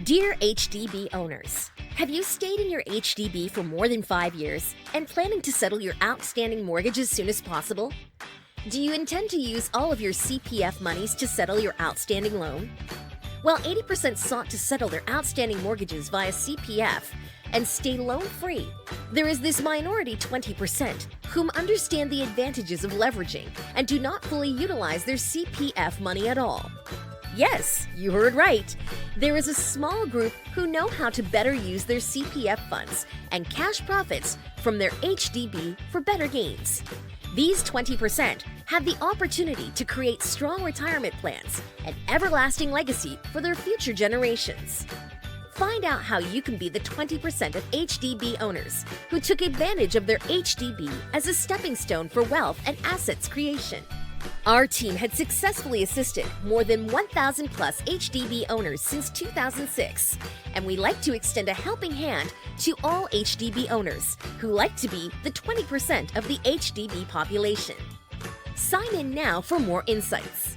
Dear HDB owners, have you stayed in your HDB for more than 5 years and planning to settle your outstanding mortgage as soon as possible? Do you intend to use all of your CPF monies to settle your outstanding loan? While 80% sought to settle their outstanding mortgages via CPF and stay loan-free, there is this minority 20% whom understand the advantages of leveraging and do not fully utilize their CPF money at all. Yes, you heard right. There is a small group who know how to better use their CPF funds and cash profits from their HDB for better gains. These 20% have the opportunity to create strong retirement plans and everlasting legacy for their future generations. Find out how you can be the 20% of HDB owners who took advantage of their HDB as a stepping stone for wealth and assets creation. Our team had successfully assisted more than 1,000 plus HDB owners since 2006, and we like to extend a helping hand to all HDB owners who like to be the 20% of the HDB population. Sign in now for more insights.